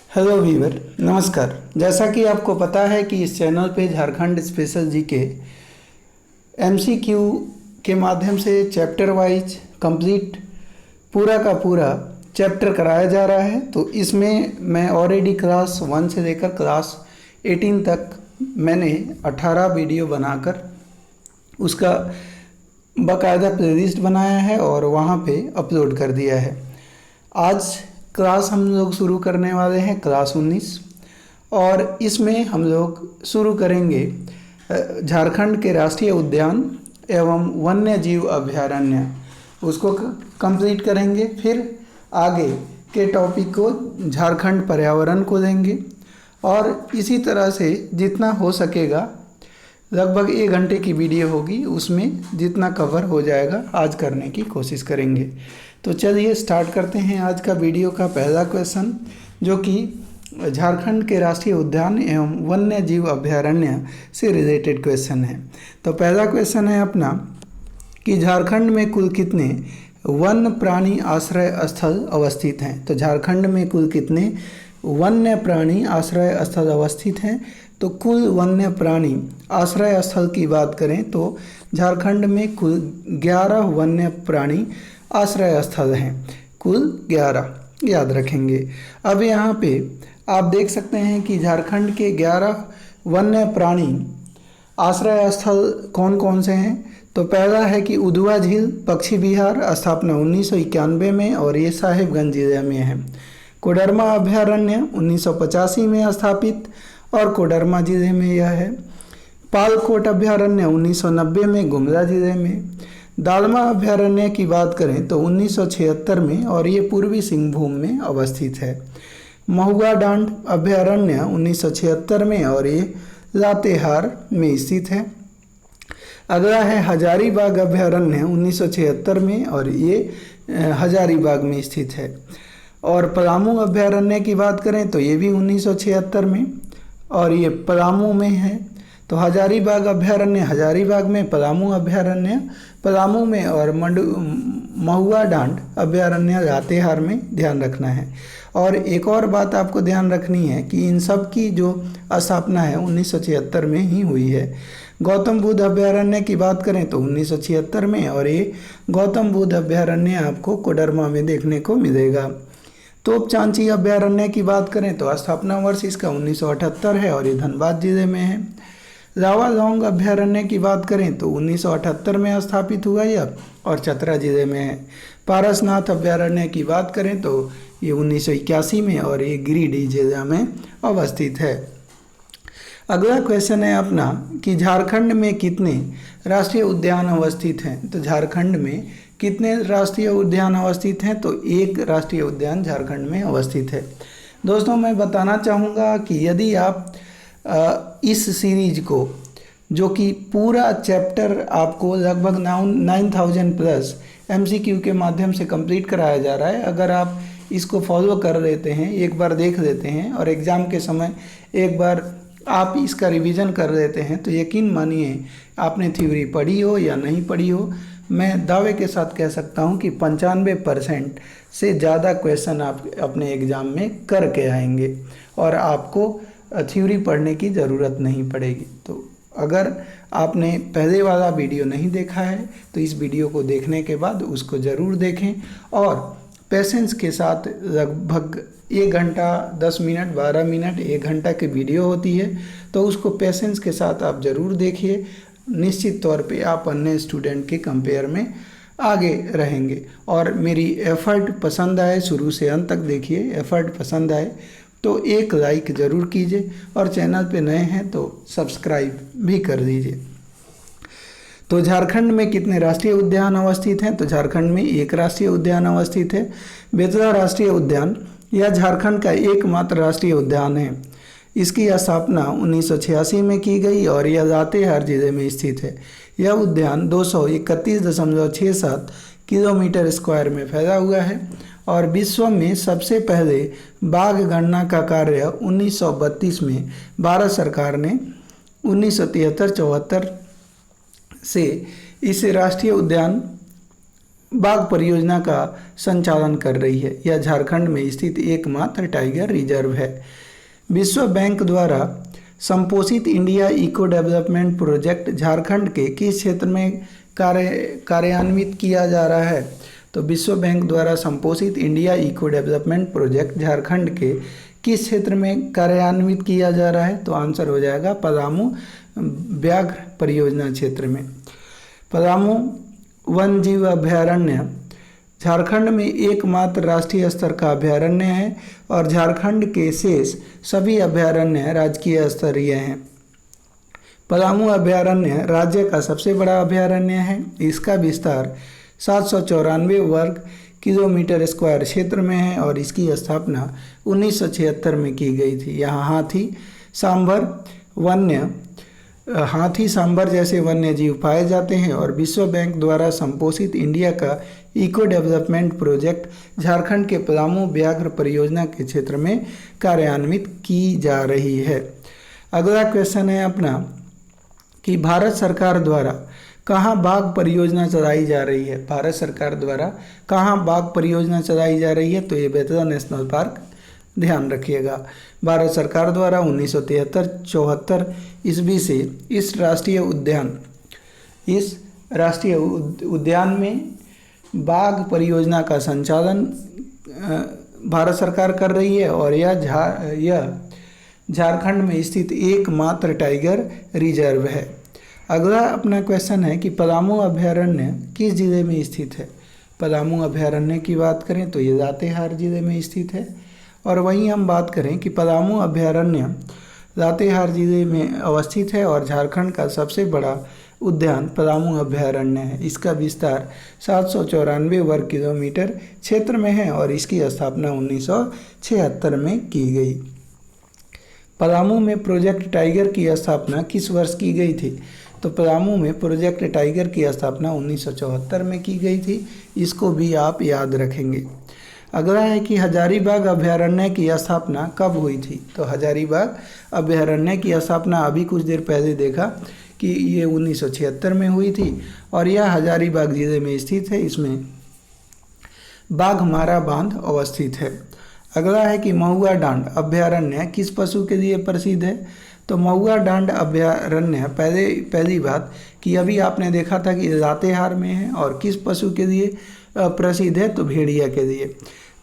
Hello Weaver, नमस्कार। जैसा कि आपको पता है कि इस चैनल पे झारखंड स्पेशल जीके एमसीक्यू के माध्यम से चैप्टर वाइज कंप्लीट पूरा का पूरा चैप्टर कराया जा रहा है। तो इसमें मैं ऑलरेडी क्लास 1 से लेकर क्लास 18 तक मैंने 18 वीडियो बनाकर उसका बाकायदा प्लेलिस्ट बनाया है और वहाँ पे अपलोड कर दिया है। आज क्लास हम लोग शुरू करने वाले हैं क्लास 19 और इसमें हम लोग शुरू करेंगे झारखंड के राष्ट्रीय उद्यान एवं वन्य जीव अभयारण्य, उसको कंप्लीट करेंगे। फिर आगे के टॉपिक को झारखंड पर्यावरण को देंगे और इसी तरह से जितना हो सकेगा, लगभग 1 घंटे की वीडियो होगी, उसमें जितना कवर हो जाएगा आज करने की कोशिश करेंगे। तो चलिए स्टार्ट करते हैं आज का वीडियो का पहला क्वेश्चन, जो कि झारखंड के राष्ट्रीय उद्यान एवं वन्य जीव अभयारण्य से रिलेटेड क्वेश्चन है। तो पहला क्वेश्चन है अपना कि झारखंड में कुल कितने वन्य प्राणी आश्रय स्थल अवस्थित हैं। तो झारखंड में कुल कितने वन्य प्राणी आश्रय स्थल अवस्थित हैं। तो कुल वन्य प्राणी आश्रय स्थल की बात करें तो झारखंड में कुल 11 वन्य प्राणी आश्रय स्थल हैं, कुल 11 याद रखेंगे। अब यहाँ पे आप देख सकते हैं कि झारखंड के 11 वन्य प्राणी आश्रय स्थल कौन कौन से हैं। तो पहला है कि उधवा झील पक्षी विहार, स्थापना 1991 में और ये साहिबगंज जिले में है। कोडरमा अभयारण्य 1985 में स्थापित और कोडरमा जिले में यह है। पालकोट अभयारण्य 1990 में गुमला जिले में। दालमा अभयारण्य की बात करें तो 1976 में और ये पूर्वी सिंहभूम में अवस्थित है। महुआ डांड अभयारण्य 1976 में और ये लातेहार में स्थित है। अगला है हजारीबाग अभयारण्य 1976 में और ये हजारीबाग में स्थित है। और पलामू अभयारण्य की बात करें तो ये भी 1976 में और ये पलामू में है। तो हजारीबाग अभयारण्य हजारीबाग में, पलामू अभयारण्य पलामू में और महुआ डांड अभयारण्य लातेहार में, ध्यान रखना है। और एक और बात आपको ध्यान रखनी है कि इन सब की जो स्थापना है 1976 में ही हुई है। गौतम बुद्ध अभयारण्य की बात करें तो 1976 में और ये गौतम बुद्ध अभयारण्य आपको कोडरमा में देखने को मिलेगा। तोपचांची अभयारण्य की बात करें तो स्थापना वर्ष इसका 1978 है और ये धनबाद जिले में है। लावालौंग अभयारण्य की बात करें तो 1978 में स्थापित हुआ यह और चतरा जिले में है। पारसनाथ अभयारण्य की बात करें तो ये 1981 में और ये गिरिडीह जिले में अवस्थित है। अगला क्वेश्चन है अपना कि झारखंड में कितने राष्ट्रीय उद्यान अवस्थित हैं। तो झारखंड में कितने राष्ट्रीय उद्यान अवस्थित हैं। तो 1 राष्ट्रीय उद्यान झारखंड में अवस्थित है। दोस्तों, मैं बताना चाहूँगा कि यदि आप इस सीरीज को, जो कि पूरा चैप्टर आपको लगभग 9000 प्लस एमसीक्यू के माध्यम से कंप्लीट कराया जा रहा है, अगर आप इसको फॉलो कर लेते हैं, एक बार देख लेते हैं और एग्ज़ाम के समय एक बार आप इसका रिवीजन कर लेते हैं, तो यकीन मानिए आपने थ्योरी पढ़ी हो या नहीं पढ़ी हो, मैं दावे के साथ कह सकता हूं कि 95% से ज़्यादा क्वेश्चन आप अपने एग्ज़ाम में करके आएंगे और आपको थ्योरी पढ़ने की ज़रूरत नहीं पड़ेगी। तो अगर आपने पहले वाला वीडियो नहीं देखा है तो इस वीडियो को देखने के बाद उसको ज़रूर देखें और पेशेंस के साथ, लगभग 1 घंटा 10 मिनट 12 मिनट 1 घंटा की वीडियो होती है, तो उसको पेशेंस के साथ आप ज़रूर देखिए। निश्चित तौर पे आप अन्य स्टूडेंट के कंपेयर में आगे रहेंगे। और मेरी एफ़र्ट पसंद आए, शुरू से अंत तक देखिए, एफ़र्ट पसंद आए तो एक लाइक ज़रूर कीजिए और चैनल पे नए हैं तो सब्सक्राइब भी कर दीजिए। तो झारखंड में कितने राष्ट्रीय उद्यान अवस्थित हैं। तो झारखंड में 1 राष्ट्रीय उद्यान अवस्थित है। बेतला राष्ट्रीय उद्यान यह झारखंड का एकमात्र राष्ट्रीय उद्यान है। इसकी स्थापना 1986 में की गई और यह लातेहार जिले में स्थित है। यह उद्यान 231.67 किलोमीटर स्क्वायर में फैला हुआ है और विश्व में सबसे पहले बाघ गणना का कार्य 1932 में भारत सरकार ने 1973-74 से इस राष्ट्रीय उद्यान बाघ परियोजना का संचालन कर रही है। यह झारखंड में स्थित एकमात्र टाइगर रिजर्व है। विश्व बैंक द्वारा संपोषित India eco development project Jharkhand के किस क्षेत्र में कार्यान्वित किया जा रहा है? तो विश्व बैंक द्वारा संपोषित India eco development project Jharkhand के किस क्षेत्र में कार्यान्वित किया जा रहा है? तो आंसर हो जाएगा पलामू व्याघ्र परियोजना क्षेत्र में। पलामू वन जीव अभयारण्य झारखंड में एकमात्र राष्ट्रीय स्तर का अभयारण्य है और झारखंड के शेष सभी अभयारण्य राजकीय स्तरीय हैं। पलामू अभयारण्य राज्य का सबसे बड़ा अभयारण्य है। इसका विस्तार 794 वर्ग किलोमीटर स्क्वायर क्षेत्र में है और इसकी स्थापना 1976 में की गई थी। यहाँ हाथी सांभर जैसे वन्य जीव पाए जाते हैं और विश्व बैंक द्वारा संपोषित इंडिया का इको डेवलपमेंट प्रोजेक्ट झारखंड के पलामू व्याघ्र परियोजना के क्षेत्र में कार्यान्वित की जा रही है। अगला क्वेश्चन है अपना कि भारत सरकार द्वारा कहाँ बाघ परियोजना चलाई जा रही है? भारत सरकार द्वारा कहाँ बाघ परियोजना चलाई जा रही है? तो ये बेतला नेशनल पार्क, ध्यान रखिएगा। भारत सरकार द्वारा 1973-74 ईस्वी से इस राष्ट्रीय उद्यान में बाघ परियोजना का संचालन भारत सरकार कर रही है और यह झारखंड में स्थित एकमात्र टाइगर रिजर्व है। अगला अपना क्वेश्चन है कि पलामू अभयारण्य किस जिले में स्थित है? पलामू अभयारण्य की बात करें तो ये लातेहार जिले में स्थित है और वहीं हम बात करें कि पलामू अभयारण्य लातेहार जिले में अवस्थित है और झारखंड का सबसे बड़ा उद्यान पलामू अभयारण्य है। इसका विस्तार 794 वर्ग किलोमीटर क्षेत्र में है और इसकी स्थापना 1976 में की गई। पलामू में प्रोजेक्ट टाइगर की स्थापना किस वर्ष की गई थी? तो पलामू में प्रोजेक्ट टाइगर की स्थापना 1974 में की गई थी। इसको भी आप याद रखेंगे। अगला है कि हजारीबाग अभयारण्य की स्थापना कब हुई थी? तो हजारीबाग अभयारण्य की स्थापना अभी कुछ देर पहले देखा कि ये 1976 में हुई थी और यह हजारीबाग जिले में स्थित है। इसमें बाघमारा बांध अवस्थित है। अगला है कि महुआ डांड अभयारण्य किस पशु के लिए प्रसिद्ध है? तो महुआ डांड अभयारण्य पहली बात कि अभी आपने देखा था कि लातेहार में है और किस पशु के लिए प्रसिद्ध है? तो भेड़िया के लिए।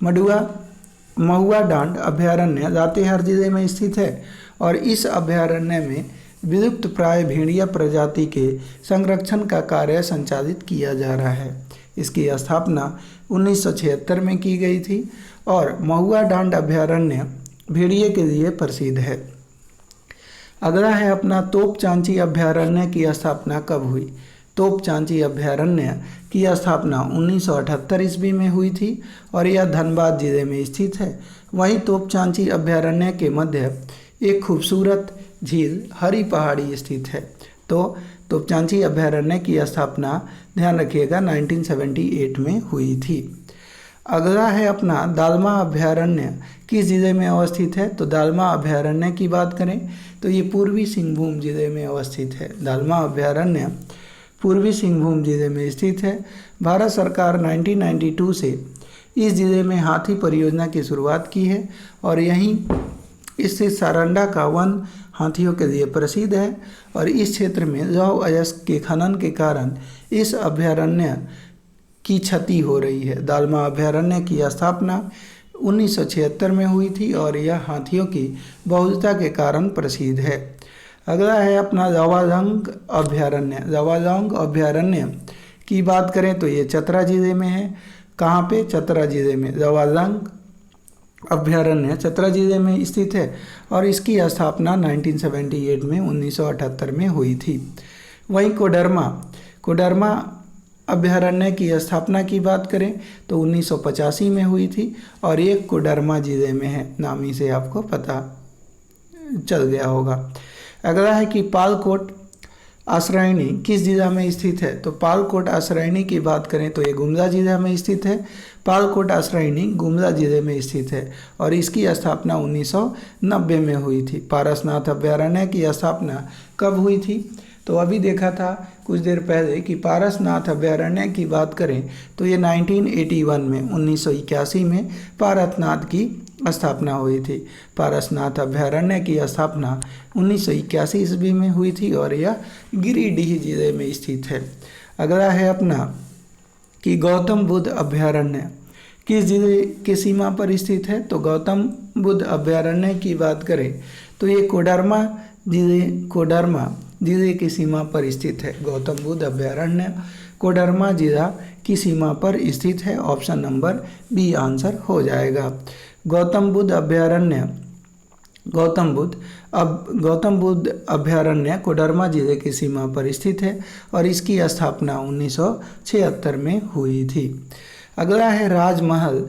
महुआ डांड अभयारण्य लातेहार जिले में स्थित है और इस अभयारण्य में विलुप्त प्राय भेड़िया प्रजाति के संरक्षण का कार्य संचालित किया जा रहा है। इसकी स्थापना 1976 में की गई थी और महुआ डांड अभयारण्य भेड़िए के लिए प्रसिद्ध है। अगला है अपना तोपचांची अभयारण्य की स्थापना कब हुई? तोपचांची अभयारण्य की स्थापना 1978 ईस्वी में हुई थी और यह धनबाद जिले में स्थित है। वहीं तोपचांची अभयारण्य के मध्य एक खूबसूरत झील हरी पहाड़ी स्थित है। तो तोपचांची अभयारण्य की स्थापना ध्यान रखिएगा 1978 में हुई थी। अगला है अपना दालमा अभयारण्य किस जिले में अवस्थित है? तो दालमा अभयारण्य की बात करें तो ये पूर्वी सिंहभूम जिले में अवस्थित है। दालमा अभयारण्य पूर्वी सिंहभूम जिले में स्थित है। भारत सरकार 1992 से इस जिले में हाथी परियोजना की शुरुआत की है और यहीं स्थित सारंडा का वन हाथियों के लिए प्रसिद्ध है और इस क्षेत्र में लौह अयस्क के खनन के कारण इस अभयारण्य की क्षति हो रही है। दालमा अभयारण्य की स्थापना 1976 में हुई थी और यह हाथियों की बहुलता के कारण प्रसिद्ध है। अगला है अपना लावालौंग अभयारण्य। लावालौंग अभयारण्य की बात करें तो ये चतरा जिले में है। कहाँ पे? चतरा जिले में। लावालौंग अभयारण्य चतरा जिले में स्थित है और इसकी स्थापना 1978 में 1978 में हुई थी। वहीं कोडरमा अभयारण्य की स्थापना की बात करें तो 1985 में हुई थी और ये कोडरमा जिले में है। नाम ही से आपको पता चल गया होगा। अगला है कि पालकोट आश्रयणी किस जिला में स्थित है? तो पालकोट आश्रयणी की बात करें तो ये गुमला जिला में स्थित है। पालकोट आश्रयणी गुमला जिले में स्थित है और इसकी स्थापना 1990 में हुई थी। पारसनाथ अभयारण्य की स्थापना कब हुई थी? तो अभी देखा था कुछ देर पहले कि पारसनाथ अभयारण्य की बात करें तो ये 1981 में 1981 में पारसनाथ की स्थापना हुई थी। पारसनाथ अभयारण्य की स्थापना 1981 ईस्वी में हुई थी और यह गिरिडीह जिले में स्थित है। अगला है अपना कि गौतम बुद्ध अभयारण्य किस जिले की सीमा पर स्थित है। तो गौतम बुद्ध अभयारण्य की बात करें तो ये कोडरमा जिले की सीमा पर स्थित है। गौतम बुद्ध अभयारण्य कोडरमा जिला की सीमा पर स्थित है। ऑप्शन नंबर बी आंसर हो जाएगा। गौतम बुद्ध अभयारण्य कोडरमा जिले की सीमा पर स्थित है और इसकी स्थापना 1976 में हुई थी। अगला है राजमहल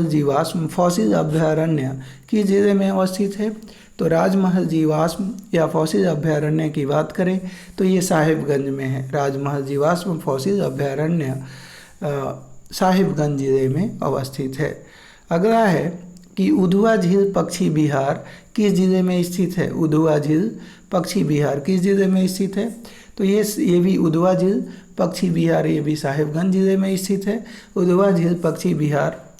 जीवाश्म फॉसिल अभयारण्य किस जिले में अवस्थित है। तो राजमहल जीवाश्म या फॉसिल अभयारण्य की बात करें तो ये साहिबगंज में है। राजमहल जीवाश्म फॉसिल अभयारण्य साहिबगंज जिले में अवस्थित है। अगला है कि उधवा झील पक्षी विहार किस जिले में स्थित है। उधवा झील पक्षी विहार किस जिले में स्थित है। तो ये भी उधवा झील पक्षी विहार ये भी साहिबगंज जिले में स्थित है। उधवा झील पक्षी विहार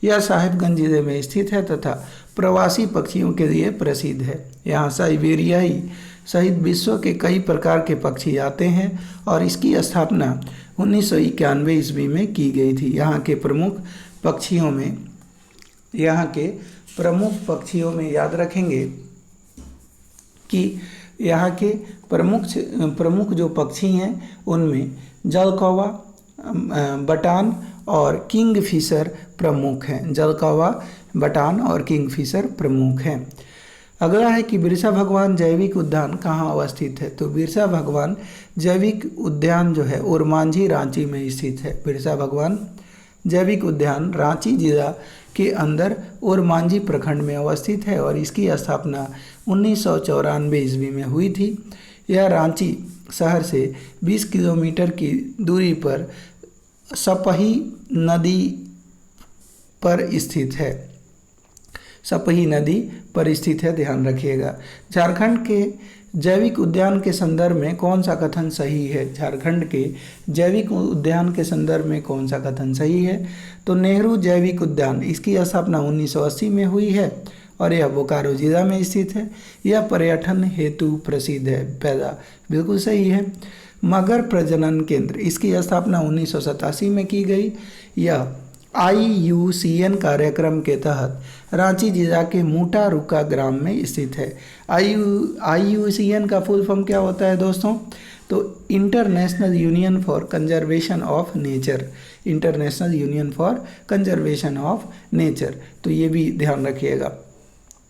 यह साहिबगंज जिले में स्थित है तथा प्रवासी पक्षियों के लिए प्रसिद्ध है। यहाँ साइबेरियाई सहित विश्व के कई प्रकार के पक्षी आते हैं और इसकी स्थापना 1991 ईस्वी में की गई थी। यहाँ के प्रमुख पक्षियों में याद रखेंगे कि यहाँ के प्रमुख जो पक्षी हैं उनमें जलकौवा, बटान और किंगफिशर प्रमुख हैं। जलकौवा, बटान और किंगफिशर प्रमुख हैं। अगला है कि बिरसा भगवान जैविक उद्यान कहाँ अवस्थित है। तो बिरसा भगवान जैविक उद्यान जो है ओरमांझी रांची में स्थित है। बिरसा भगवान जैविक उद्यान रांची जिला के अंदर ओरमांझी प्रखंड में अवस्थित है और इसकी स्थापना 1994 ईस्वी में हुई थी। यह रांची शहर से 20 किलोमीटर की दूरी पर सपही नदी पर स्थित है। सपही नदी पर स्थित है, ध्यान रखिएगा। झारखंड के जैविक उद्यान के संदर्भ में कौन सा कथन सही है। झारखंड के जैविक उद्यान के संदर्भ में कौन सा कथन सही है। तो नेहरू जैविक उद्यान इसकी स्थापना 1980 में हुई है और यह बोकारो जिला में स्थित है। यह पर्यटन हेतु प्रसिद्ध है। पहला बिल्कुल सही है। मगर प्रजनन केंद्र इसकी स्थापना 1987 में की गई। यह IUCN कार्यक्रम के तहत रांची जिला के मूटा रुका ग्राम में स्थित है। IUCN का फुल फॉर्म क्या होता है दोस्तों। तो international union for conservation of nature. International union for conservation of nature, तो ये भी ध्यान रखिएगा।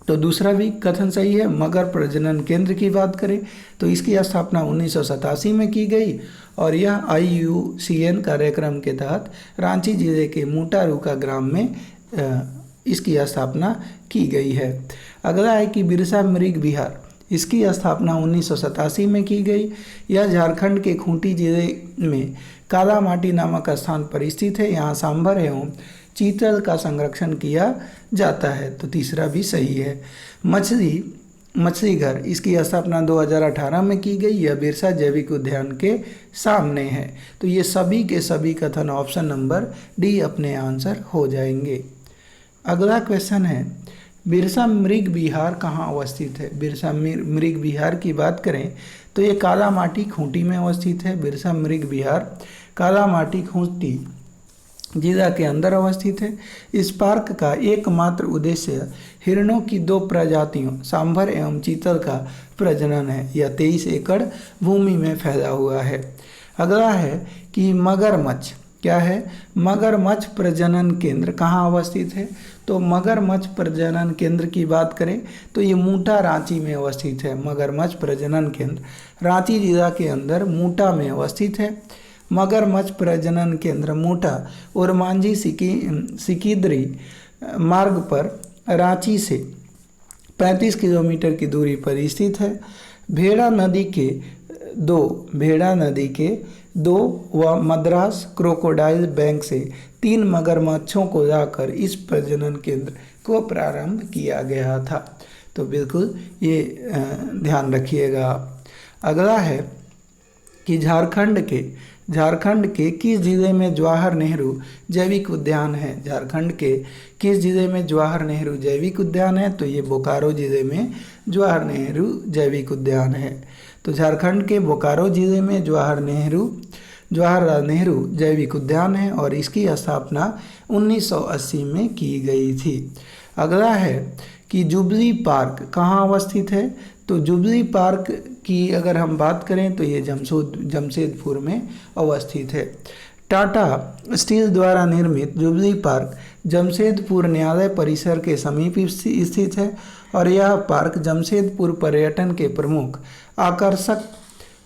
तो दूसरा भी कथन सही है। मगर प्रजनन केंद्र की बात करें तो इसकी स्थापना 1987 में की गई और यह IUCN कार्यक्रम के तहत रांची जिले के मूटा रुका ग्राम में इसकी स्थापना की गई है। अगला है कि बिरसा मृग विहार इसकी स्थापना 1987 में की गई। यह झारखंड के खूंटी जिले में कालामाटी नामक स्थान पर स्थित है। यहाँ सांभर एवं चीतल का संरक्षण किया जाता है। तो तीसरा भी सही है। मछली घर इसकी स्थापना 2018 में की गई। यह बिरसा जैविक उद्यान के सामने है। तो ये सभी के सभी कथन ऑप्शन नंबर डी अपने आंसर हो जाएंगे। अगला क्वेश्चन है बिरसा मृग विहार कहाँ अवस्थित है। बिरसा मृग विहार की बात करें तो ये कालामाटी खूंटी में अवस्थित है। बिरसा मृग विहार कालामाटी खूंटी जिला के अंदर अवस्थित है। इस पार्क का एकमात्र उद्देश्य हिरणों की 2 प्रजातियों सांभर एवं चीतल का प्रजनन है। यह 23 एकड़ भूमि में फैला हुआ है। अगला है कि मगरमच्छ क्या है। मगरमच्छ प्रजनन केंद्र कहाँ अवस्थित है। तो मगरमच्छ प्रजनन केंद्र की बात करें तो ये मूटा रांची में अवस्थित है। मगरमच्छ प्रजनन केंद्र रांची जिला के अंदर मूटा में अवस्थित है। मगरमच्छ प्रजनन केंद्र मूटा ओरमांझी सिकिदरी मार्ग पर रांची से 35 किलोमीटर की दूरी पर स्थित है। भेड़ा नदी के 2 व मद्रास क्रोकोडाइल बैंक से 3 मगरमच्छों को लाकर इस प्रजनन केंद्र को प्रारंभ किया गया था। तो बिल्कुल ये ध्यान रखिएगा। अगला है कि झारखंड के किस जिले में जवाहर नेहरू जैविक उद्यान है। झारखंड के किस जिले में जवाहर नेहरू जैविक उद्यान है, तो ये बोकारो जिले में जवाहर नेहरू जैविक उद्यान है। तो झारखंड के बोकारो जिले में जवाहरलाल नेहरू जैविक उद्यान है और इसकी स्थापना 1980 में की गई थी। अगला है कि जुबली पार्क कहाँ अवस्थित है। तो जुबली पार्क की अगर हम बात करें तो ये जमशेदपुर में अवस्थित है। टाटा स्टील द्वारा निर्मित जुबली पार्क जमशेदपुर न्यायालय परिसर के समीप स्थित है और यह पार्क जमशेदपुर पर्यटन के प्रमुख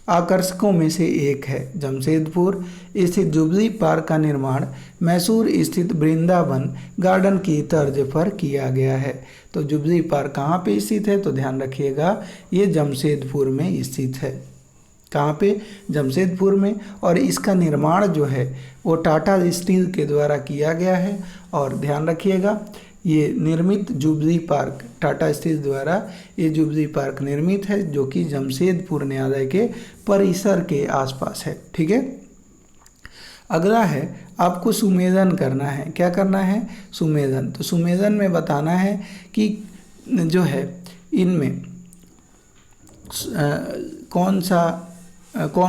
आकर्षकों में से एक है। जमशेदपुर स्थित जुबली पार्क का निर्माण मैसूर स्थित वृंदावन गार्डन की तर्ज पर किया गया है। तो जुबली पार्क कहाँ पे स्थित है, तो ध्यान रखिएगा ये जमशेदपुर में स्थित है। कहाँ पे, जमशेदपुर में। और इसका निर्माण जो है वो टाटा स्टील के द्वारा किया गया है। और ध्यान रखिएगा ये निर्मित जुबली पार्क टाटा स्टील द्वारा ये जुबली पार्क निर्मित है, जो कि जमशेदपुर न्यायालय के परिसर के आसपास है। ठीक है। अगला है आपको सुमेधन करना है। क्या करना है, सुमेधन। तो सुमेधन में बताना है कि जो है इनमें कौन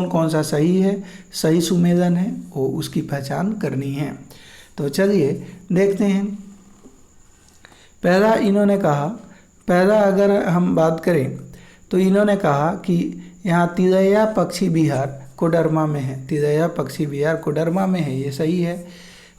कौन सा सही है, सही सुमेधन है, वो उसकी पहचान करनी है। तो चलिए देखते हैं। पहला अगर हम बात करें तो इन्होंने कहा कि यहाँ तिलैया पक्षी विहार कोडरमा में है। तिलैया पक्षी विहार कोडरमा में है, ये सही है।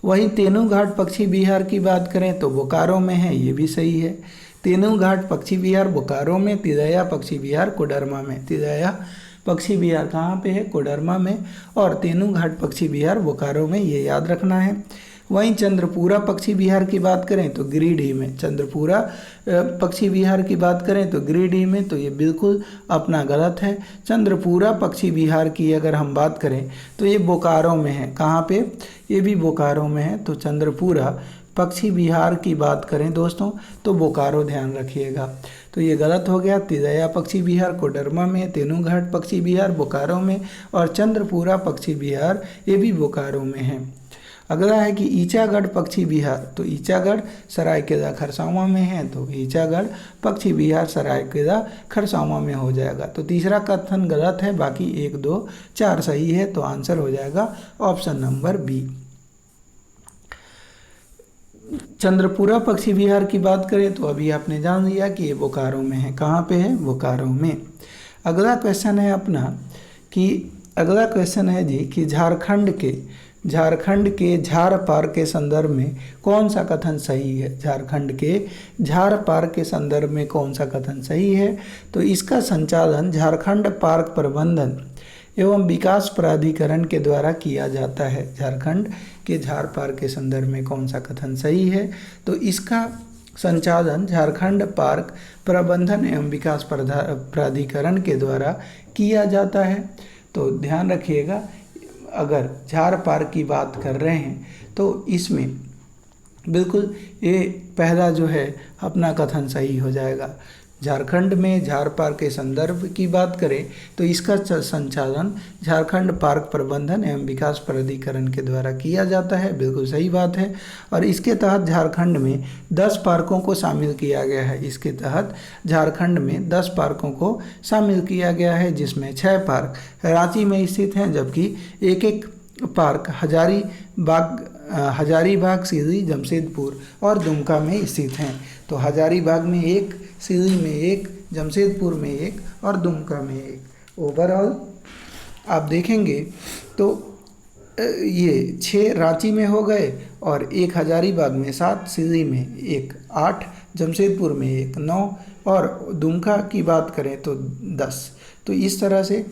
वहीं तेनू घाट पक्षी विहार की बात करें तो बोकारो में है, ये भी सही है। तेनू घाट पक्षी विहार बोकारो में, तिलैया पक्षी विहार कोडरमा में। तिलैया पक्षी विहार कहाँ पे है, कोडरमा में, और तेनू घाट पक्षी विहार बोकारो में, ये याद रखना है। वहीं चंद्रपुरा पक्षी विहार की बात करें तो गिरिडीह में। चंद्रपुरा पक्षी विहार की बात करें तो गिरिडीह में, तो ये बिल्कुल अपना गलत है। चंद्रपुरा पक्षी विहार की अगर हम बात करें तो ये बोकारो में है। कहाँ पे, ये भी बोकारो में है। तो चंद्रपुरा पक्षी विहार की बात करें दोस्तों तो बोकारो, ध्यान रखिएगा। तो ये गलत हो गया। तिलैया पक्षी विहार कोडरमा में, तेनू घाट पक्षी विहार बोकारो में, और चंद्रपुरा पक्षी विहार ये भी बोकारो में है। अगला है कि ईचागढ़ पक्षी विहार। तो ईचागढ़ सरायकेला खरसावां में है, तो ईचागढ़ पक्षी विहार सरायकेला खरसावां में हो जाएगा। तो तीसरा कथन गलत है, बाकी 1, 2, 4 सही है। तो आंसर हो जाएगा ऑप्शन नंबर बी। चंद्रपुरा पक्षी विहार की बात करें तो अभी आपने जान लिया कि ये बोकारो में है। कहाँ पे है, बोकारो में। अगला क्वेश्चन है अपना कि अगला क्वेश्चन है जी कि झारखंड के झार पार्क के संदर्भ में कौन सा कथन सही है। झारखंड के झार पार्क के संदर्भ में कौन सा कथन सही है, तो इसका संचालन झारखंड पार्क प्रबंधन एवं विकास प्राधिकरण के द्वारा किया जाता है। झारखंड के झार पार्क के संदर्भ में कौन सा कथन सही है, तो इसका संचालन झारखंड पार्क प्रबंधन एवं विकास प्राधिकरण के द्वारा किया जाता है। तो ध्यान रखिएगा, अगर झार पार्क की बात कर रहे हैं तो इसमें बिल्कुल ये पहला जो है अपना कथन सही हो जाएगा। झारखंड में झार पार्क के संदर्भ की बात करें तो इसका संचालन झारखंड पार्क प्रबंधन एवं विकास प्राधिकरण के द्वारा किया जाता है, बिल्कुल सही बात है। और इसके तहत झारखंड में 10 पार्कों को शामिल किया गया है। इसके तहत झारखंड में 10 पार्कों को शामिल किया गया है, जिसमें 6 पार्क रांची में स्थित हैं, जबकि एक पार्क हजारीबाग, सीधी, जमशेदपुर और दुमका में स्थित हैं। तो हजारीबाग में 1, सीधी में 1, जमशेदपुर में 1 और दुमका में 1। ओवरऑल आप देखेंगे तो ये 6 रांची में हो गए और 1 हजारीबाग में 7, सीधी में 1, 8, जमशेदपुर में 1, 9 और दुमका की बात करें तो 10। तो इस तरह से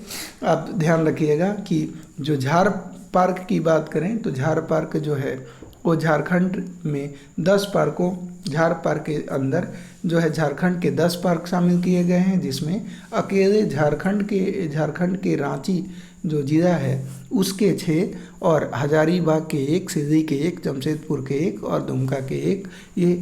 आप ध्यान रखिएगा कि जो झार पार्क की बात करें तो झार पार्क जो है वो झारखंड में 10 पार्कों झार पार्क के अंदर जो है झारखंड के 10 पार्क शामिल किए गए हैं, जिसमें अकेले झारखंड के रांची जो जिला है उसके 6 और हजारीबाग के 1, सिधी के 1, जमशेदपुर के 1 और दुमका के 1, ये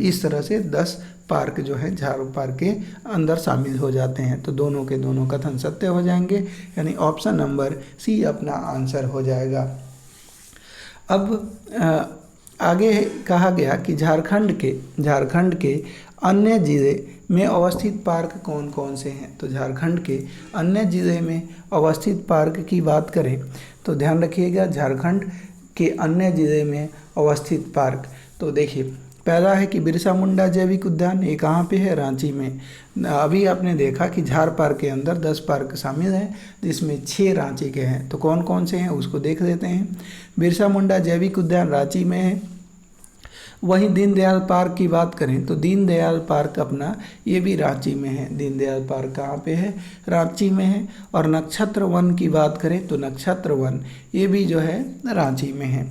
इस तरह से 10 पार्क जो है झार पार्क के अंदर शामिल हो जाते हैं। तो दोनों के दोनों कथन सत्य हो जाएंगे, यानी ऑप्शन नंबर सी अपना आंसर हो जाएगा। अब आगे कहा गया कि झारखंड के अन्य जिले में अवस्थित पार्क कौन कौन से हैं। तो झारखंड के अन्य जिले में अवस्थित पार्क की बात करें तो ध्यान रखिएगा, झारखंड के अन्य जिले में अवस्थित पार्क, तो देखिए पहला है कि बिरसा मुंडा जैविक उद्यान, ये कहाँ पे है, रांची में। अभी आपने देखा कि झार पार्क के अंदर 10 पार्क शामिल हैं, जिसमें 6 रांची के हैं। तो कौन कौन से हैं उसको देख लेते हैं। बिरसा मुंडा जैविक उद्यान रांची में है। वहीं दीनदयाल पार्क की बात करें तो दीनदयाल पार्क अपना ये भी रांची में है। दीनदयाल पार्क कहाँ पे है, रांची में है। और नक्षत्र वन की बात करें तो नक्षत्र वन ये भी जो है रांची में है।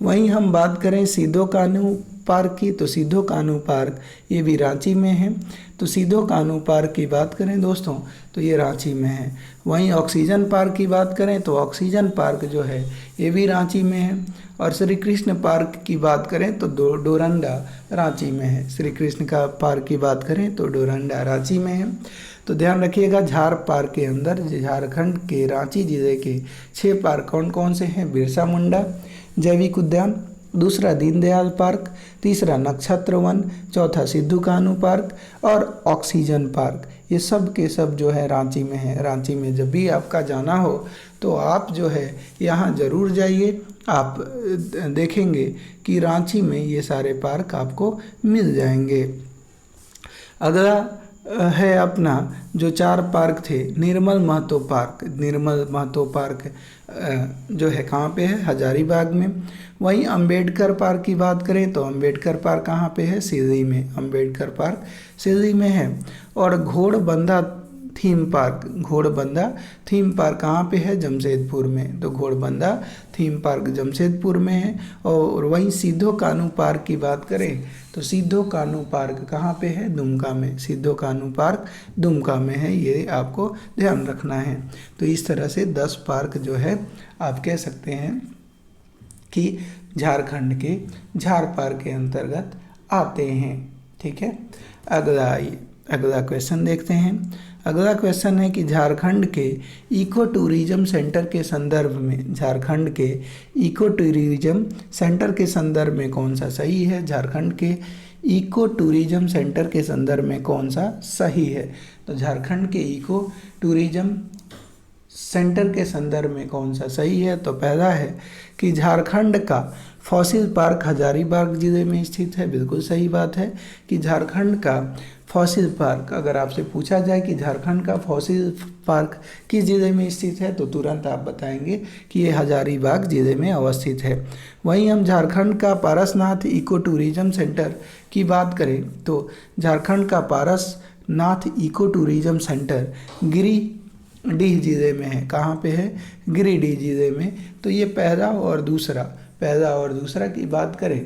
वहीं हम बात करें सिद्धो कान्हू पार्क की तो सिद्धो कान्हू पार्क ये भी रांची में है। तो सिद्धो कान्हू पार्क की बात करें दोस्तों तो ये रांची में है। वहीं ऑक्सीजन पार्क की बात करें तो ऑक्सीजन पार्क जो है ये भी रांची में है। और श्री कृष्ण पार्क की बात करें तो डोरंडा रांची में है। श्री कृष्ण का पार्क की बात करें तो डोरंडा रांची में है। तो ध्यान रखिएगा, झार पार्क के अंदर झारखंड के रांची जिले के 6 पार्क कौन कौन से हैं। बिरसा मुंडा जैविक उद्यान, दूसरा दीनदयाल पार्क, तीसरा नक्षत्र वन, चौथा सिद्धू कान्हू पार्क और ऑक्सीजन पार्क, ये सब के सब जो है रांची में है। रांची में जब भी आपका जाना हो तो आप जो है यहाँ ज़रूर जाइए, आप देखेंगे कि रांची में ये सारे पार्क आपको मिल जाएंगे। अगला है अपना जो 4 पार्क थे, निर्मल महतो पार्क। निर्मल महतो पार्क जो है कहाँ पे है, हजारीबाग में। वहीं अंबेडकर पार्क की बात करें तो अंबेडकर पार्क कहाँ पे है, सिल्ली में। अंबेडकर पार्क सिल्ली में है। और घोड़बंदा थीम पार्क कहाँ पे है, जमशेदपुर में। तो घोड़बंदा थीम पार्क जमशेदपुर में है। और वहीं सिद्धो कान्हू पार्क की बात करें तो सिद्धो कान्हू पार्क कहाँ पे है, दुमका में। सिद्धो कान्हू पार्क दुमका में है, ये आपको ध्यान रखना है। तो इस तरह से 10 पार्क जो है आप कह सकते हैं कि झारखंड के झार पार्क के अंतर्गत आते हैं। ठीक है, अगला क्वेश्चन देखते हैं। अगला क्वेश्चन है कि झारखंड के इको टूरिज्म सेंटर के संदर्भ में, झारखंड के इको टूरिज्म सेंटर के संदर्भ में कौन सा सही है। झारखंड के इको टूरिज्म सेंटर के संदर्भ में कौन सा सही है। तो झारखंड के इको टूरिज्म सेंटर के संदर्भ में कौन सा सही है। तो पहला है कि झारखंड का फॉसिल पार्क हजारीबाग जिले में स्थित है, बिल्कुल सही बात है कि झारखंड का फॉसिल पार्क, अगर आपसे पूछा जाए कि झारखंड का फॉसिल पार्क किस जिले में स्थित है तो तुरंत आप बताएंगे कि ये हजारीबाग जिले में अवस्थित है। वहीं हम झारखंड का पारसनाथ इको टूरिज्म सेंटर की बात करें तो झारखंड का Parasnath eco tourism centre Giridih जिले में है। कहाँ पे है, गिरिडीह जिले में। तो ये पहला और दूसरा की बात करें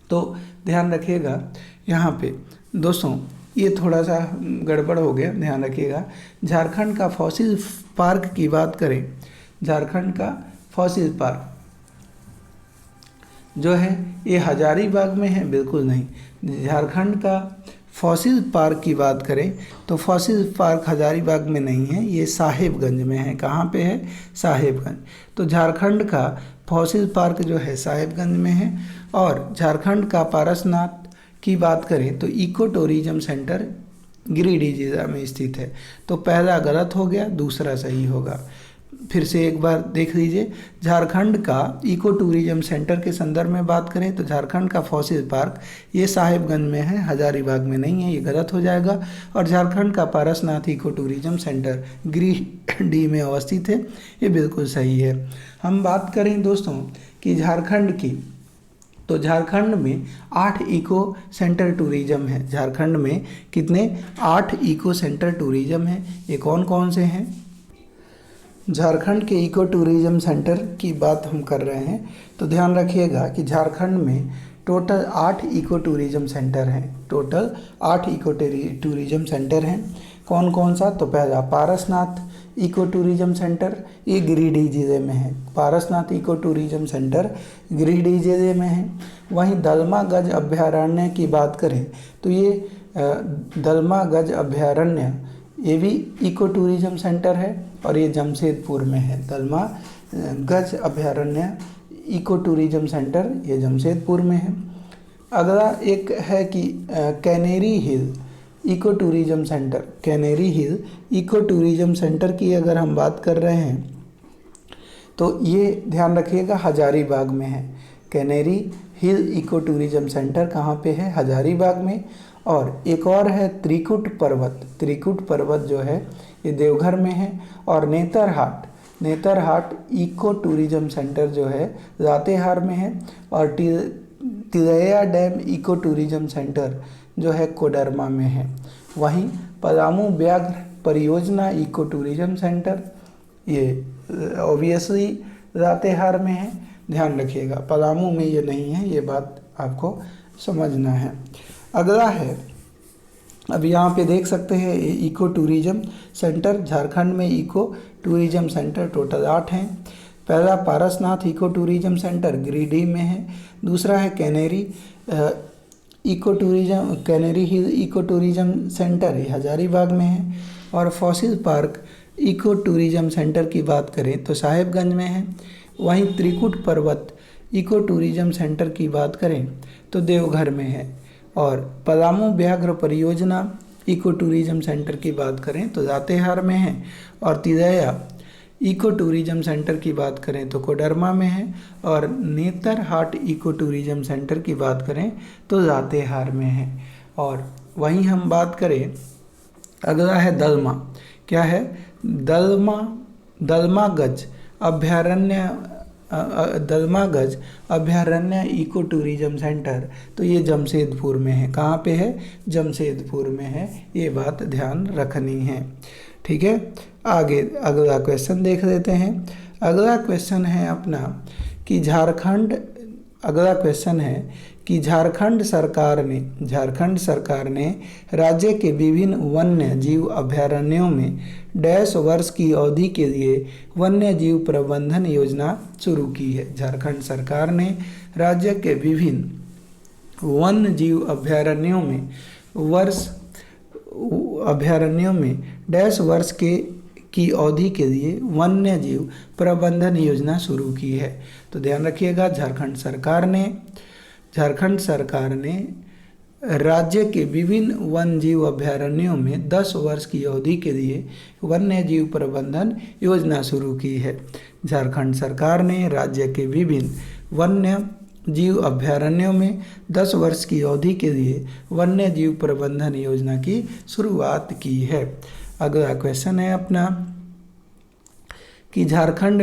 तो ध्यान रखिएगा यहाँ पे दोस्तों, ये थोड़ा सा गड़बड़ हो गया, ध्यान रखिएगा। झारखंड का फॉसिल पार्क की बात करें, झारखंड का फॉसिल पार्क जो है ये हजारीबाग में है, बिल्कुल नहीं। झारखंड का फॉसिल पार्क की बात करें तो फॉसिल पार्क हजारीबाग में नहीं है, ये साहेबगंज में है। कहाँ पे है, साहेबगंज। तो झारखंड का फॉसिल पार्क जो है साहेबगंज में है। और झारखंड का पारसनाथ की बात करें तो इको टूरिज्म सेंटर गिरिडीह जिला में स्थित है। तो पहला गलत हो गया, दूसरा सही होगा। फिर से एक बार देख लीजिए, झारखंड का इको टूरिज्म सेंटर के संदर्भ में बात करें तो झारखंड का फॉसिल पार्क ये साहेबगंज में है, हजारीबाग में नहीं है, ये गलत हो जाएगा। और झारखंड का Parasnath eco tourism centre Giridih में अवस्थित है, ये बिल्कुल सही है। हम बात करें दोस्तों कि झारखंड की, तो झारखंड में 8 इको सेंटर टूरिज्म है। झारखंड में कितने, 8 इको सेंटर टूरिज्म है। ये कौन कौन से हैं, झारखंड के इको टूरिज्म सेंटर की बात हम कर रहे हैं, तो ध्यान रखिएगा कि झारखंड में टोटल 8 इको टूरिज्म सेंटर हैं। टोटल 8 इको टूरिज्म सेंटर हैं। कौन कौन सा? तो पहला पारसनाथ इको टूरिज्म सेंटर, ये गिरिडीह जिले में है। Parasnath eco tourism centre Giridih जिले में है। वहीं दलमा गज अभ्यारण्य की बात करें तो ये दलमा गज अभ्यारण्य ये भी इको टूरिज्म सेंटर है और ये जमशेदपुर में है। दलमा गज अभ्यारण्य इको टूरिज्म सेंटर ये जमशेदपुर में है। अगला एक है कि canary Hill eco tourism centre. Canary Hill eco tourism centre की अगर हम बात कर रहे हैं तो ये ध्यान रखिएगा हजारीबाग में है। Canary Hill eco tourism centre कहाँ पे है? हजारीबाग में। और एक और है त्रिकुट पर्वत। त्रिकुट पर्वत जो है ये देवघर में है। और नेतरहाट इको टूरिज्म सेंटर जो है लातेहार में है। और Tilaiya dam eco tourism centre जो है कोडरमा में है। वहीं पलामू व्याघ्र परियोजना इको टूरिज्म सेंटर ये ऑब्वियसली लातेहार में है। ध्यान रखिएगा, पलामू में ये नहीं है, ये बात आपको समझना है। अगला है, अब यहाँ पे देख सकते हैं इको टूरिज्म सेंटर झारखंड में इको टूरिज्म सेंटर टोटल 8 हैं। पहला Parasnath eco tourism centre Giridih में है। दूसरा है Canary Hill eco tourism centre ये हजारीबाग में है। और fossil park eco tourism centre की बात करें तो साहेबगंज में है। वहीं त्रिकुट पर्वत इको टूरिज्म सेंटर की बात करें तो देवघर में है। और पलामू व्याघ्र परियोजना इको टूरिज्म सेंटर की बात करें तो लातेहार में है। और तिलैया इको टूरिज्म सेंटर की बात करें तो कोडरमा में है। और नेतरहाट इको टूरिज्म सेंटर की बात करें तो लातेहार में है। और वहीं हम बात करें, अगला है दलमा। क्या है? दलमा गज अभ्यारण्य इको टूरिज्म सेंटर, तो ये जमशेदपुर में है। कहाँ पे है? जमशेदपुर में है। ये बात ध्यान रखनी है, ठीक है। आगे अगला क्वेश्चन देख लेते हैं। अगला क्वेश्चन है अपना कि झारखंड सरकार ने राज्य के विभिन्न वन्य जीव अभ्यारण्यों में डैश वर्ष की अवधि के लिए वन्य जीव प्रबंधन योजना शुरू की है। झारखंड सरकार ने राज्य के विभिन्न वन्य जीव अभ्यारण्यों में डैश वर्ष की अवधि के लिए वन्य जीव प्रबंधन योजना शुरू की है। तो ध्यान रखिएगा, झारखंड सरकार ने राज्य के विभिन्न वन्य जीव अभ्यारण्यों में 10 वर्ष की अवधि के लिए वन्य जीव प्रबंधन योजना शुरू की है। झारखंड सरकार ने राज्य के विभिन्न वन्य जीव अभ्यारण्यों में 10 वर्ष की अवधि के लिए वन्य जीव प्रबंधन योजना की शुरुआत की है। अगला क्वेश्चन है अपना कि झारखंड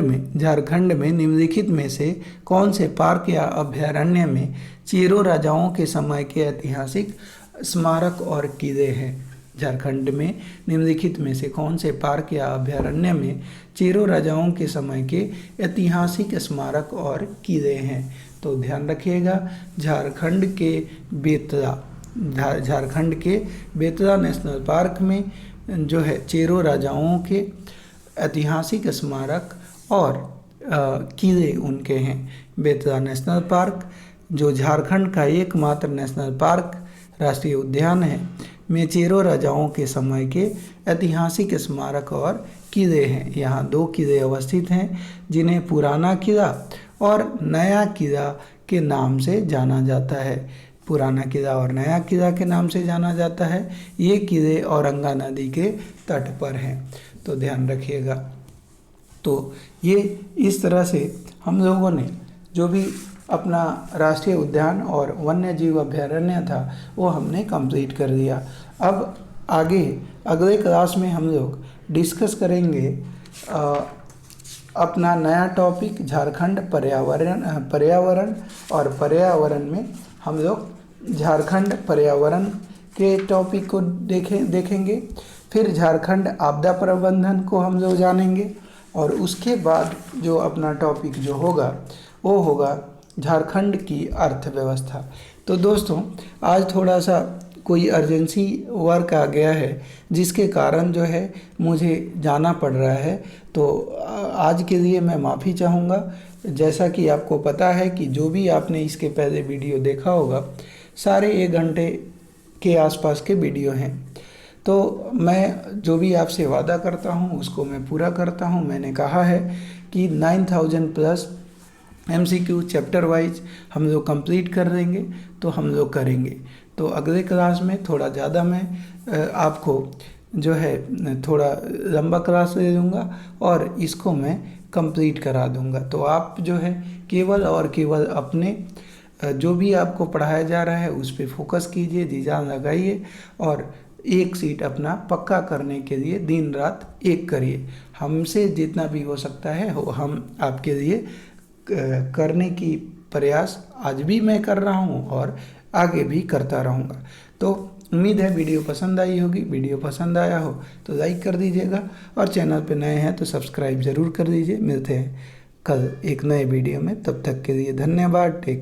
में निम्नलिखित में से कौन से पार्क या अभ्यारण्य में चेरो राजाओं के समय के ऐतिहासिक स्मारक और किले हैं? झारखंड में निम्नलिखित में से कौन से पार्क या अभ्यारण्य में चेरो राजाओं के समय के ऐतिहासिक स्मारक और किले हैं? तो ध्यान रखिएगा, झारखंड के बेतला नेशनल पार्क में जो है चेरो राजाओं के ऐतिहासिक स्मारक और किले उनके हैं। बेतला नेशनल पार्क जो झारखंड का एकमात्र नेशनल पार्क राष्ट्रीय उद्यान है में चेरो राजाओं के समय के ऐतिहासिक स्मारक और किले हैं। यहाँ 2 किले अवस्थित हैं जिन्हें पुराना किला और नया किला के नाम से जाना जाता है। पुराना किला और नया किला के नाम से जाना जाता है। ये किले औरंगा नदी के तट पर हैं, तो ध्यान रखिएगा। तो ये इस तरह से हम लोगों ने जो भी अपना राष्ट्रीय उद्यान और वन्य जीव अभ्यारण्य था वो हमने कंप्लीट कर दिया। अब आगे अगले क्लास में हम लोग डिस्कस करेंगे अपना नया टॉपिक झारखंड पर्यावरण और पर्यावरण में हम लोग झारखंड पर्यावरण के टॉपिक को देखेंगे। फिर झारखंड आपदा प्रबंधन को हम लोग जानेंगे। और उसके बाद जो अपना टॉपिक जो होगा वो होगा झारखंड की अर्थव्यवस्था। तो दोस्तों, आज थोड़ा सा कोई अर्जेंसी वर्क आ गया है जिसके कारण जो है मुझे जाना पड़ रहा है। तो आज के लिए मैं माफ़ी चाहूँगा। जैसा कि आपको पता है कि जो भी आपने इसके पहले वीडियो देखा होगा सारे 1 घंटे के आसपास के वीडियो हैं। तो मैं जो भी आपसे वादा करता हूँ उसको मैं पूरा करता हूँ। मैंने कहा है कि 9000+ MCQ चैप्टर वाइज हम लोग कंप्लीट कर देंगे, तो हम लोग करेंगे। तो अगले क्लास में थोड़ा ज़्यादा मैं आपको जो है थोड़ा लंबा क्लास ले लूँगा और इसको मैं कंप्लीट करा दूँगा। तो आप जो है केवल और केवल अपने जो भी आपको पढ़ाया जा रहा है उस पर फोकस कीजिए, जी जान लगाइए और एक सीट अपना पक्का करने के लिए दिन रात एक करिए। हमसे जितना भी हो सकता है वो हम आपके लिए करने की प्रयास आज भी मैं कर रहा हूँ और आगे भी करता रहूँगा। तो उम्मीद है वीडियो पसंद आई होगी। वीडियो पसंद आया हो तो लाइक कर दीजिएगा और चैनल पे नए हैं तो सब्सक्राइब ज़रूर कर दीजिए। मिलते हैं कल एक नए वीडियो में, तब तक के लिए धन्यवाद। टेक